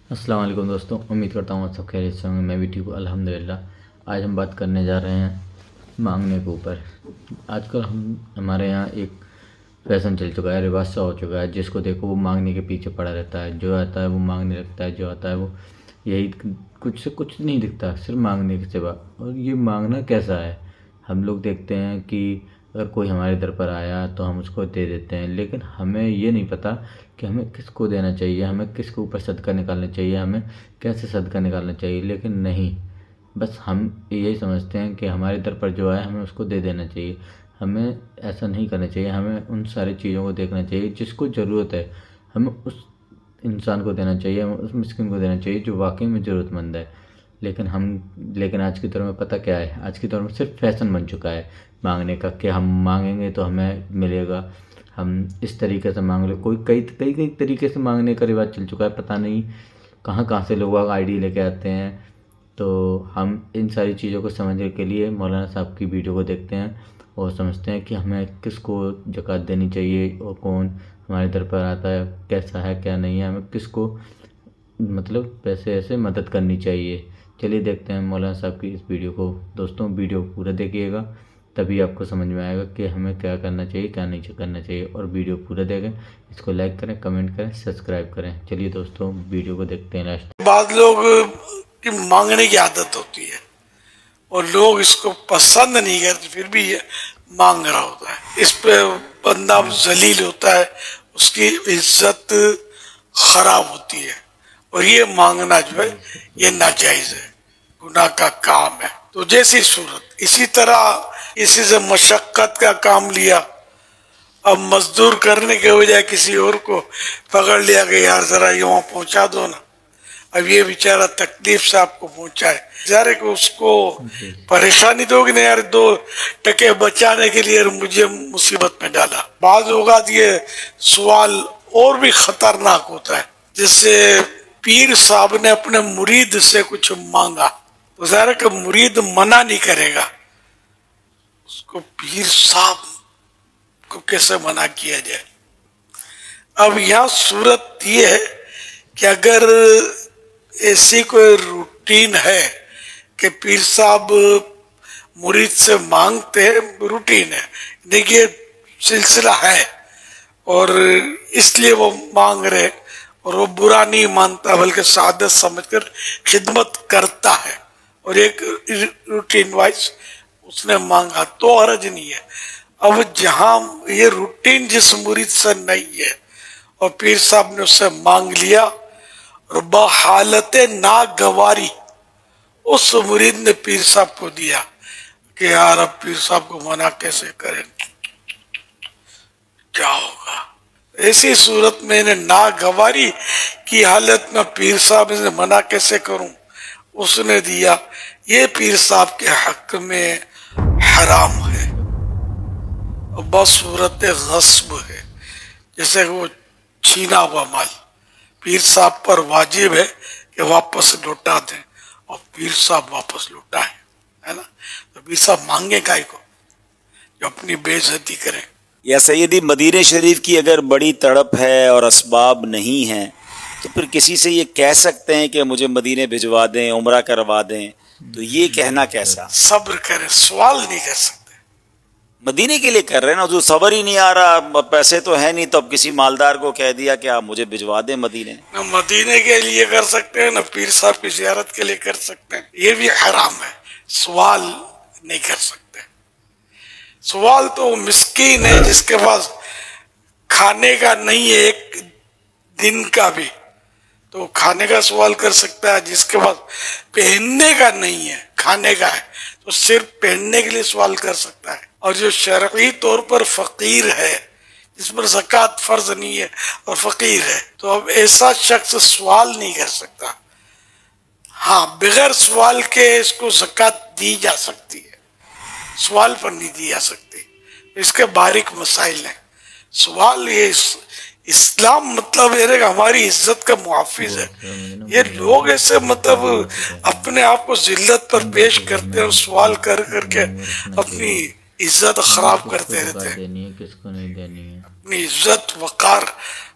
السلام علیکم دوستوں، امید کرتا ہوں آپ سب خیریت سے ہوں گے۔ میں بھی ٹھیک ہوں الحمدللہ۔ آج ہم بات کرنے جا رہے ہیں مانگنے کے اوپر۔ آج کل ہمارے یہاں ایک فیشن چل چکا ہے، رواج سا ہو چکا ہے، جس کو دیکھو وہ مانگنے کے پیچھے پڑا رہتا ہے۔ جو آتا ہے وہ مانگنے لگتا ہے، جو آتا ہے وہ یہی کچھ سے کچھ نہیں دکھتا، صرف مانگنے کے سوا۔ اور یہ مانگنا کیسا ہے؟ ہم لوگ دیکھتے ہیں کہ اگر کوئی ہمارے در پر آیا تو ہم اس کو دے دیتے ہیں، لیکن ہمیں یہ نہیں پتہ کہ ہمیں کس کو دینا چاہیے، ہمیں کس کے اوپر صدقہ نکالنا چاہیے، ہمیں کیسے صدقہ نکالنا چاہیے۔ لیکن نہیں، بس ہم یہی سمجھتے ہیں کہ ہمارے در پر جو آئے ہمیں اس کو دے دینا چاہیے۔ ہمیں ایسا نہیں کرنا چاہیے، ہمیں ان ساری چیزوں کو دیکھنا چاہیے جس کو ضرورت ہے، ہمیں اس انسان کو دینا چاہیے، ہمیں اس مسکین کو دینا چاہیے جو واقعی میں ضرورت مند ہے۔ لیکن آج کے دور میں پتہ کیا ہے؟ آج کے دور میں صرف فیشن بن چکا ہے مانگنے کا، کہ ہم مانگیں گے تو ہمیں ملے گا، ہم اس طریقے سے مانگ لیں۔ کوئی کئی طریقے سے مانگنے کا رواج چل چکا ہے، پتہ نہیں کہاں کہاں سے لوگ آئی ڈی لے کے آتے ہیں۔ تو ہم ان ساری چیزوں کو سمجھنے کے لیے مولانا صاحب کی ویڈیو کو دیکھتے ہیں اور سمجھتے ہیں کہ ہمیں کس کو زکوٰۃ دینی چاہیے، اور کون ہمارے در پر آتا ہے، کیسا ہے کیا نہیں ہے، ہمیں کس کو مطلب پیسے ایسے مدد کرنی چاہیے۔ چلیے دیکھتے ہیں مولانا صاحب کی اس ویڈیو کو۔ دوستوں ویڈیو پورا دیکھیے گا، تبھی آپ کو سمجھ میں آئے گا کہ ہمیں کیا کرنا چاہیے کیا نہیں کرنا چاہیے۔ اور ویڈیو پورا دیکھیں، اس کو لائک کریں، کمنٹ کریں، سبسکرائب کریں۔ چلیے دوستوں ویڈیو کو دیکھتے ہیں لاسٹ۔ بعض لوگ کی مانگنے کی عادت ہوتی ہے اور لوگ اس کو پسند نہیں کرتے، پھر بھی یہ مانگ رہا ہوتا ہے، اس پہ بندہ ذلیل ہوتا ہے، اس کی عزت خراب ہوتی ہے، اور یہ مانگنا جو ہے یہ ناجائز ہے، گناہ کا کام ہے۔ تو جیسی صورت اسی طرح اسی سے مشقت کا کام لیا، اب مزدور کرنے کے بجائے کسی اور کو پکڑ لیا کہ یار ذرا یہ وہاں پہنچا دو نا، اب یہ بیچارہ تکلیف سے آپ کو پہنچائے، ظاہر کہ اس کو پریشانی تو ہوگی نا، یار 2 ٹکے بچانے کے لیے مجھے مصیبت میں ڈالا۔ بعض اوقات یہ سوال اور بھی خطرناک ہوتا ہے، جیسے پیر صاحب نے اپنے مرید سے کچھ مانگا، تو ظاہر ہے کہ مرید منع نہیں کرے گا، اس کو پیر صاحب کو کیسے منع کیا جائے؟ اب یہاں صورت یہ ہے کہ اگر ایسی کوئی روٹین ہے کہ پیر صاحب مرید سے مانگتے ہیں، روٹین ہے، دیکھیے سلسلہ ہے، اور اس لیے وہ مانگ رہے، اور وہ برا نہیں مانتا بلکہ سعادت سمجھ کر خدمت کرتا ہے، اور ایک روٹین وائز اس نے مانگا تو حرج نہیں ہے۔ اب جہاں یہ روٹین جس مرید سے نہیں ہے اور پیر صاحب نے اس سے مانگ لیا، اور بحالت ناگواری اس مرید نے پیر صاحب کو دیا کہ یار اب پیر صاحب کو منع کیسے کریں، کیا ہوگا؟ ایسی صورت میں نے ناگواری کی حالت میں پیر صاحب سے منع کیسے کروں، اس نے دیا، یہ پیر صاحب کے حق میں حرام ہے، اور بصورت غصب ہے، جیسے وہ چھینا ہوا مال پیر صاحب پر واجب ہے کہ واپس لوٹا دیں، اور پیر صاحب واپس لوٹائیں، ہے نا؟ تو پیر صاحب مانگے کائے کو جو اپنی بے عزتی کریں۔ یا سیدی مدینہ شریف کی اگر بڑی تڑپ ہے اور اسباب نہیں ہیں تو پھر کسی سے یہ کہہ سکتے ہیں کہ مجھے مدینہ بھجوا دیں، عمرہ کروا دیں، تو یہ کہنا کیسا؟ صبر کریں، سوال نہیں کر سکتے۔ مدینے کے لیے کر رہے ہیں نا، جو صبر ہی نہیں آ رہا، پیسے تو ہے نہیں، تو اب کسی مالدار کو کہہ دیا کہ آپ مجھے بھجوا دیں مدینے۔ نہ مدینے کے لیے کر سکتے ہیں، نہ پیر صاحب کی زیارت کے لیے کر سکتے ہیں، یہ بھی حرام ہے، سوال نہیں کر سکتے۔ سوال تو مسکین ہے جس کے پاس کھانے کا نہیں ہے ایک دن کا بھی، تو کھانے کا سوال کر سکتا ہے، جس کے پاس پہننے کا نہیں ہے، کھانے کا ہے تو صرف پہننے کے لیے سوال کر سکتا ہے، اور جو شرعی طور پر فقیر ہے، جس پر زکوٰۃ فرض نہیں ہے اور فقیر ہے، تو اب ایسا شخص سوال نہیں کر سکتا۔ ہاں بغیر سوال کے اس کو زکوٰۃ دی جا سکتی ہے، سوال پر نہیں دی جا سکتی، اس کے باریک مسائل ہیں۔ سوال یہ اسلام مطلب ہے کہ ہماری عزت کا محافظ ہے، یہ لوگ ایسے مطلب اپنے آپ کو ذلت پر پیش کرتے ہیں اور سوال کر کر کے اپنی عزت خراب کرتے رہتے ہیں، دینی ہے کس کو نہیں دینی ہے۔ اپنی عزت وقار